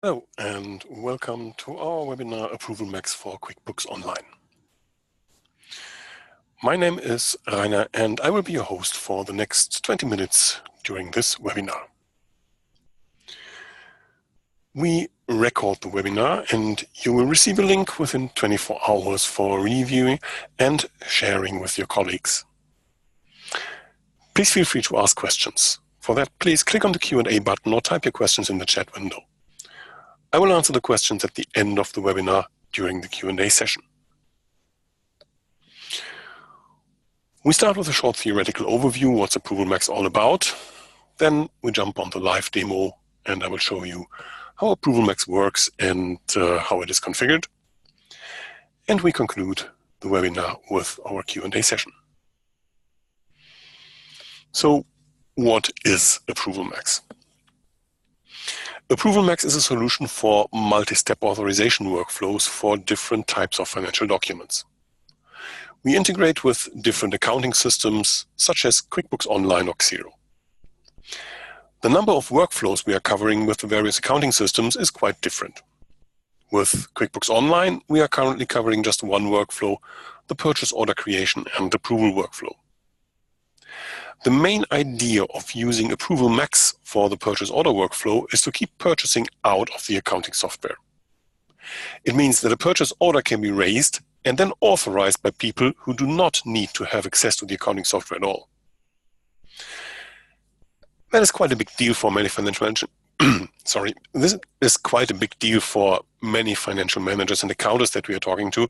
Hello and welcome to our webinar ApprovalMax for QuickBooks Online. My name is Rainer and I will be your host for the next 20 minutes during this webinar. We record the webinar and you will receive a link within 24 hours for reviewing and sharing with your colleagues. Please feel free to ask questions. For that, please click on the Q&A button or type your questions in the chat window. I will answer the questions at the end of the webinar during the Q&A session. We start with a short theoretical overview, what's ApprovalMax all about. Then we jump on the live demo and I will show you how ApprovalMax works and how it is configured. And we conclude the webinar with our Q&A session. So what is ApprovalMax? ApprovalMax is a solution for multi-step authorization workflows for different types of financial documents. We integrate with different accounting systems such as QuickBooks Online or Xero. The number of workflows we are covering with the various accounting systems is quite different. With QuickBooks Online, we are currently covering just one workflow, the purchase order creation and approval workflow. The main idea of using ApprovalMax for the purchase order workflow is to keep purchasing out of the accounting software. It means that a purchase order can be raised and then authorized by people who do not need to have access to the accounting software at all. That is quite a big deal for many financial managers. This is quite a big deal for many financial managers and accountants that we are talking to,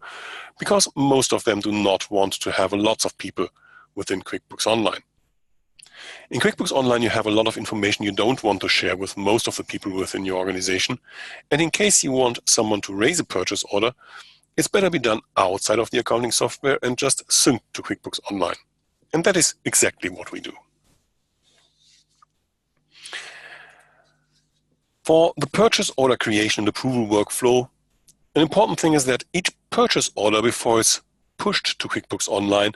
because most of them do not want to have lots of people within QuickBooks Online. In QuickBooks Online, you have a lot of information you don't want to share with most of the people within your organization. And in case you want someone to raise a purchase order, it's better be done outside of the accounting software and just synced to QuickBooks Online. And that is exactly what we do. For the purchase order creation and approval workflow, an important thing is that each purchase order, before it's pushed to QuickBooks Online,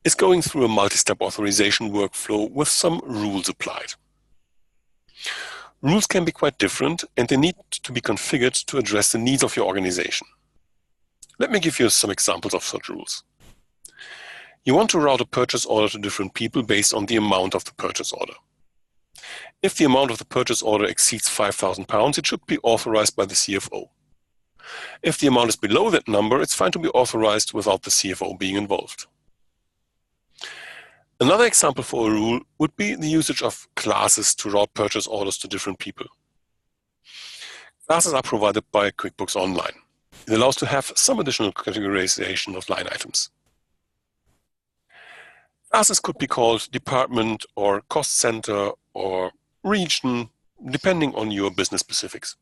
is going through a multi-step authorization workflow with some rules applied. Rules can be quite different and they need to be configured to address the needs of your organization. Let me give you some examples of such rules. You want to route a purchase order to different people based on the amount of the purchase order. If the amount of the purchase order exceeds £5,000, it should be authorized by the CFO. If the amount is below that number, it's fine to be authorized without the CFO being involved. Another example for a rule would be the usage of classes to route purchase orders to different people. Classes are provided by QuickBooks Online. It allows to have some additional categorization of line items. Classes could be called department or cost center or region, depending on your business specifics.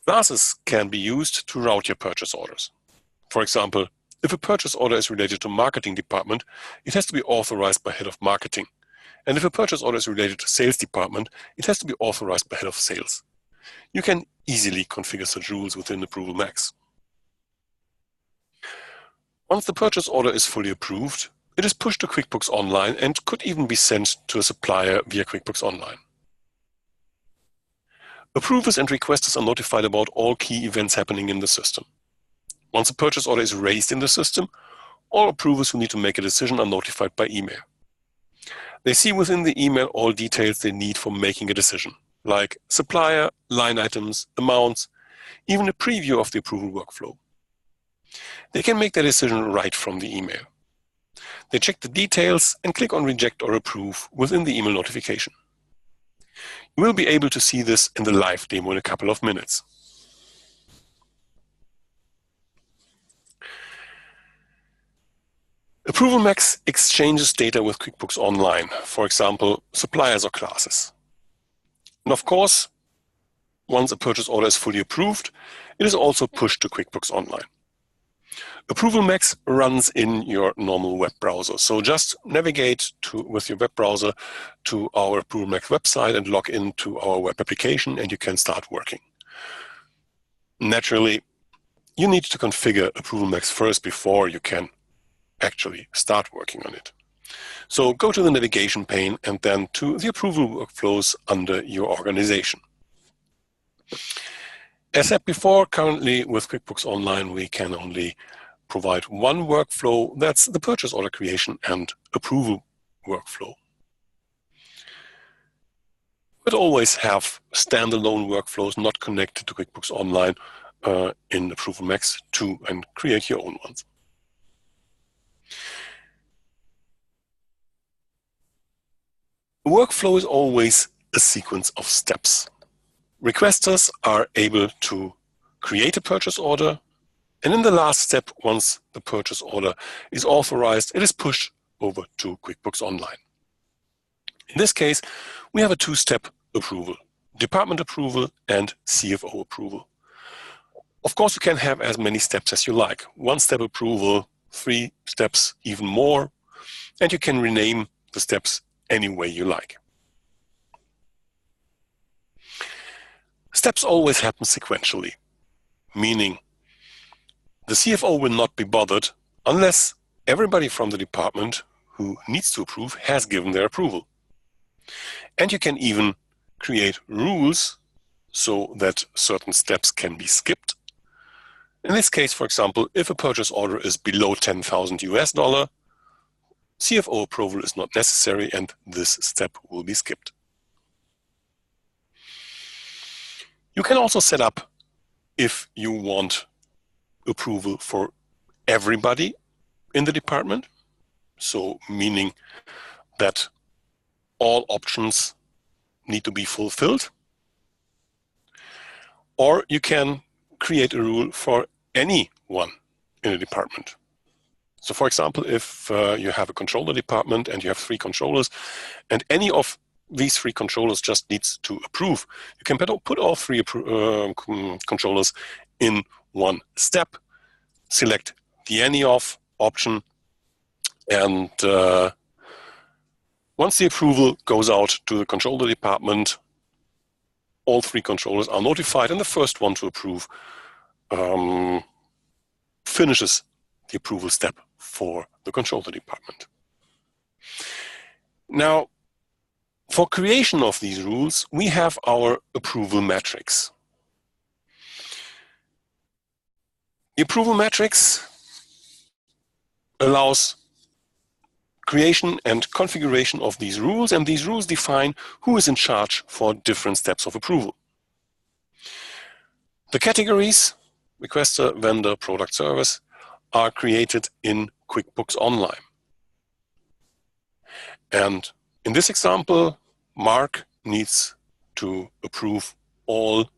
Classes can be used to route your purchase orders. For example, if a purchase order is related to marketing department, it has to be authorized by head of marketing. And if a purchase order is related to sales department, it has to be authorized by head of sales. You can easily configure such rules within ApprovalMax. Once the purchase order is fully approved, it is pushed to QuickBooks Online and could even be sent to a supplier via QuickBooks Online. Approvers and requesters are notified about all key events happening in the system. Once a purchase order is raised in the system, all approvers who need to make a decision are notified by email. They see within the email all details they need for making a decision, like supplier, line items, amounts, even a preview of the approval workflow. They can make their decision right from the email. They check the details and click on Reject or Approve within the email notification. You will be able to see this in the live demo in a couple of minutes. ApprovalMax exchanges data with QuickBooks Online, for example, suppliers or classes. And of course, once a purchase order is fully approved, it is also pushed to QuickBooks Online. ApprovalMax runs in your normal web browser, so just navigate with your web browser to our ApprovalMax website and log into our web application and you can start working. Naturally, you need to configure ApprovalMax first before you can actually start working on it. So go to the navigation pane and then to the approval workflows under your organization. As said before, currently with QuickBooks Online, we can only provide one workflow. That's the purchase order creation and approval workflow. But always have standalone workflows not connected to QuickBooks Online in ApprovalMax too, and create your own ones. A workflow is always a sequence of steps. Requesters are able to create a purchase order, and in the last step, once the purchase order is authorized, it is pushed over to QuickBooks Online. In this case, we have a two-step approval, department approval and CFO approval. Of course, you can have as many steps as you like. One-step approval, 3 steps, even more, and you can rename the steps any way you like. Steps always happen sequentially, meaning the CFO will not be bothered unless everybody from the department who needs to approve has given their approval. And you can even create rules so that certain steps can be skipped. In this case, for example, if a purchase order is below $10,000, CFO approval is not necessary and this step will be skipped. You can also set up, if you want approval for everybody in the department, so meaning that all options need to be fulfilled, or you can create a rule for anyone in a department. So for example, if you have a controller department and you have 3 controllers, and any of these 3 controllers just needs to approve, you can put all 3 controllers in one step, select the any of option, and once the approval goes out to the controller department, all 3 controllers are notified, and the first one to approve finishes the approval step for the controller department. Now, for creation of these rules, we have our approval matrix. The approval matrix allows creation and configuration of these rules, and these rules define who is in charge for different steps of approval. The categories, requester, vendor, product, service, are created in QuickBooks Online. And in this example, Mark needs to approve all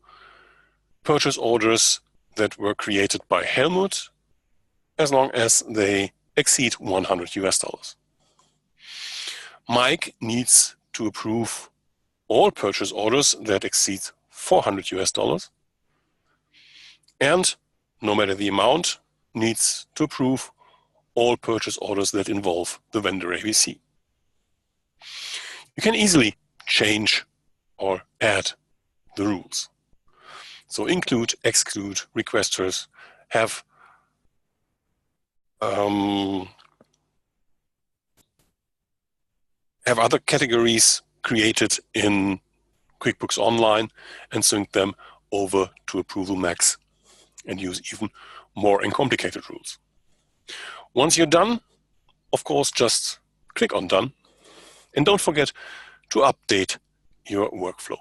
purchase orders that were created by Helmut, as long as they exceed $100. Mike needs to approve all purchase orders that exceed $400, and no matter the amount, needs to approve all purchase orders that involve the vendor ABC. You can easily change or add the rules. So include, exclude, requesters, have other categories created in QuickBooks Online and sync them over to ApprovalMax and use even more and complicated rules. Once you're done, of course, just click on Done, and don't forget to update your workflow.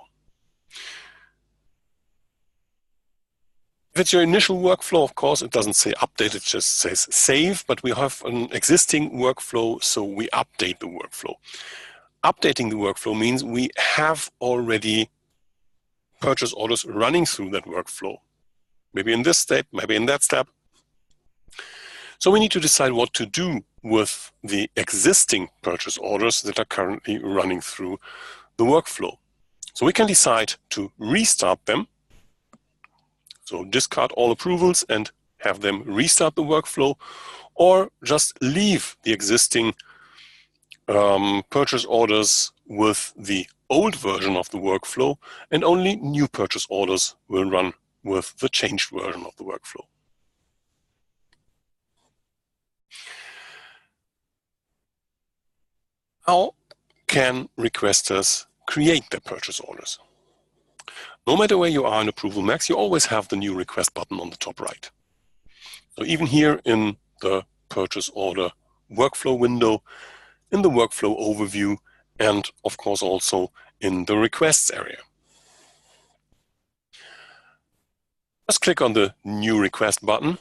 If it's your initial workflow, of course, it doesn't say update, it just says save, but we have an existing workflow, so we update the workflow. Updating the workflow means we have already purchase orders running through that workflow. Maybe in this step, maybe in that step. So we need to decide what to do with the existing purchase orders that are currently running through the workflow. So we can decide to restart them. So discard all approvals and have them restart the workflow, or just leave the existing purchase orders with the old version of the workflow, and only new purchase orders will run with the changed version of the workflow. How can requesters create their purchase orders? No matter where you are in ApprovalMax, you always have the new request button on the top right. So even here in the purchase order workflow window, in the workflow overview, and of course also in the requests area. Just click on the new request button,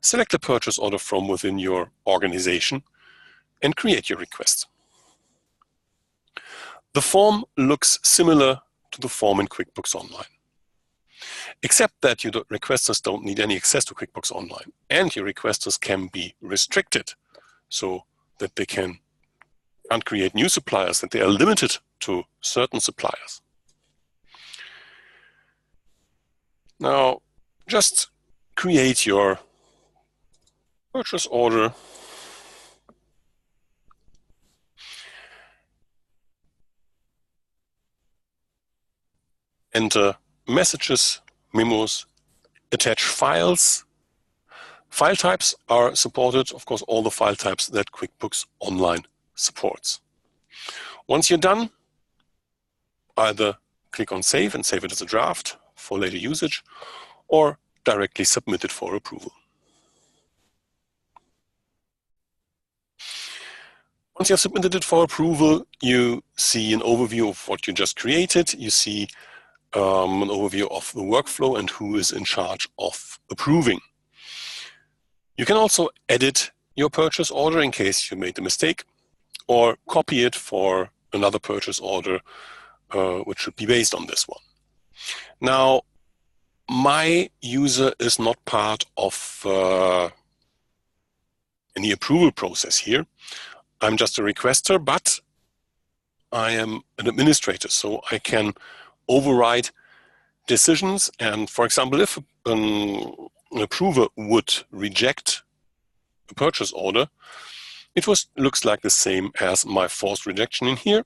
select a purchase order from within your organization, and create your request. The form looks similar to the form in QuickBooks Online, except that your requesters don't need any access to QuickBooks Online, and your requesters can be restricted so that they can't create new suppliers, that they are limited to certain suppliers. Now, just create your purchase order. Enter messages, memos, attach files. File types are supported, of course, all the file types that QuickBooks Online supports. Once you're done, either click on Save and save it as a draft for later usage, or directly submit it for approval. Once you have submitted it for approval, you see an overview of what you just created. You see an overview of the workflow and who is in charge of approving. You can also edit your purchase order in case you made a mistake, or copy it for another purchase order which should be based on this one. Now, my user is not part of any approval process here. I'm just a requester, but I am an administrator, so I can override decisions. And for example, if an approver would reject a purchase order, it looks like the same as my forced rejection in here.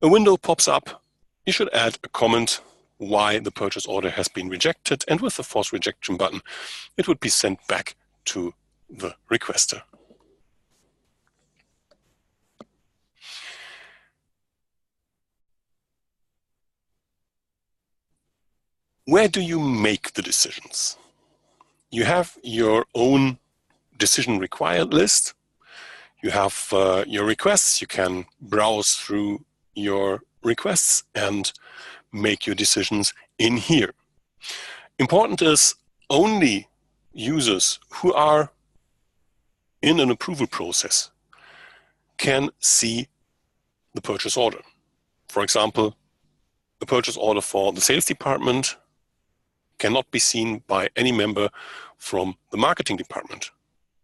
A window pops up. You should add a comment why the purchase order has been rejected, and with the forced rejection button, it would be sent back to the requester. Where do you make the decisions? You have your own decision required list. You have your requests. You can browse through your requests and make your decisions in here. Important is only users who are in an approval process can see the purchase order. For example, the purchase order for the sales department cannot be seen by any member from the marketing department,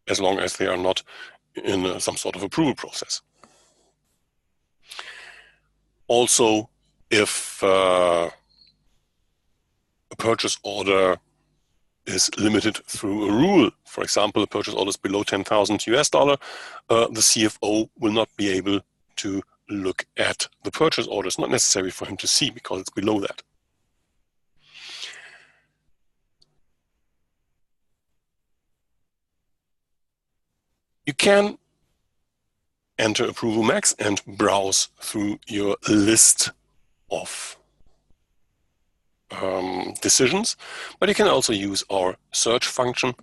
as long as they are not in some sort of approval process. Also, if a purchase order is limited through a rule, for example, a purchase order is below $10,000 US, the CFO will not be able to look at the purchase order. It's not necessary for him to see because it's below that. You can enter ApprovalMax and browse through your list of decisions, but you can also use our search function.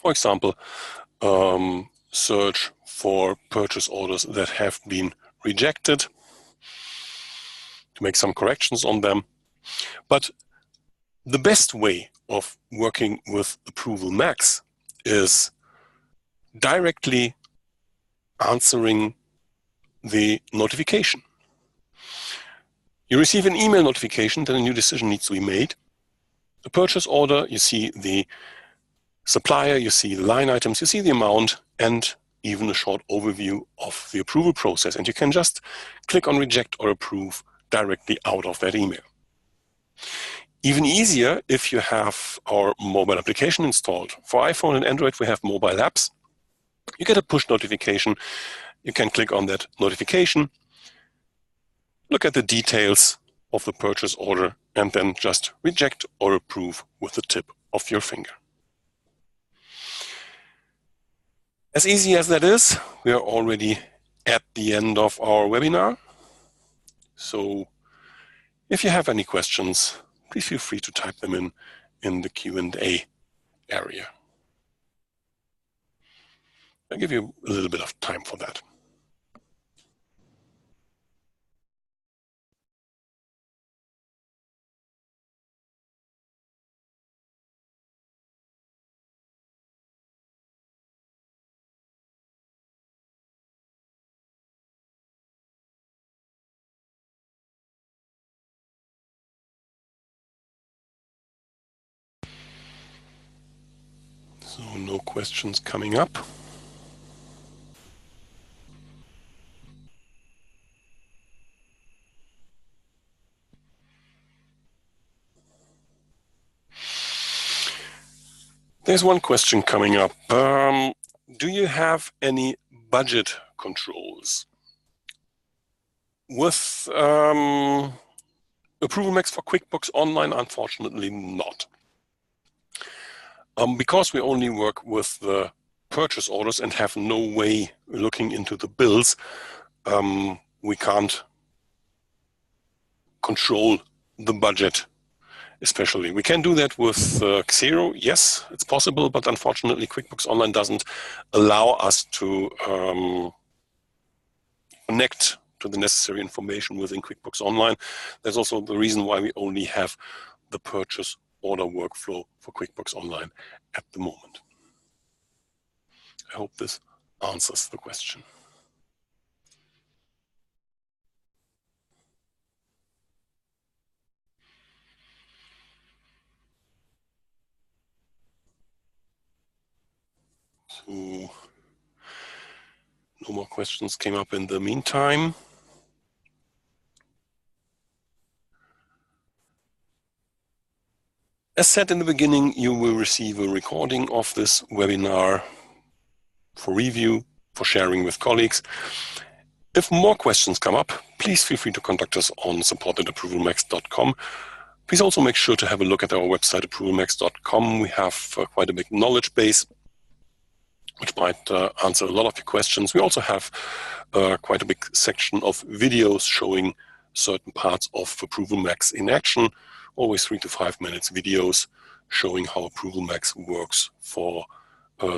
For example, search for purchase orders that have been rejected to make some corrections on them. But the best way of working with ApprovalMax is directly answering the notification. You receive an email notification that a new decision needs to be made. The purchase order, you see the supplier, you see the line items, you see the amount, and even a short overview of the approval process. And you can just click on reject or approve directly out of that email. Even easier if you have our mobile application installed. For iPhone and Android, we have mobile apps. You get a push notification. You can click on that notification, look at the details of the purchase order, and then just reject or approve with the tip of your finger. As easy as that is, we are already at the end of our webinar. So If you have any questions, please feel free to type them in the Q&A area. I'll give you a little bit of time for that. So no questions coming up. There's one question coming up. Do you have any budget controls? With ApprovalMax for QuickBooks Online, unfortunately not. Because we only work with the purchase orders and have no way looking into the bills, we can't control the budget especially. We can do that with Xero. Yes, it's possible, but unfortunately QuickBooks Online doesn't allow us to connect to the necessary information within QuickBooks Online. That's also the reason why we only have the purchase order workflow for QuickBooks Online at the moment. I hope this answers the question. So, no more questions came up in the meantime. As said in the beginning, you will receive a recording of this webinar for review, for sharing with colleagues. If more questions come up, please feel free to contact us on support@approvalmax.com. Please also make sure to have a look at our website, ApprovalMax.com. We have quite a big knowledge base, which might answer a lot of your questions. We also have quite a big section of videos showing certain parts of ApprovalMax in action, always 3 to 5 minutes videos showing how ApprovalMax works for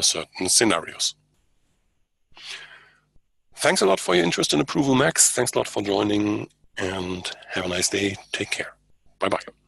certain scenarios. Thanks a lot for your interest in ApprovalMax. Thanks a lot for joining, and have a nice day. Take care. Bye-bye.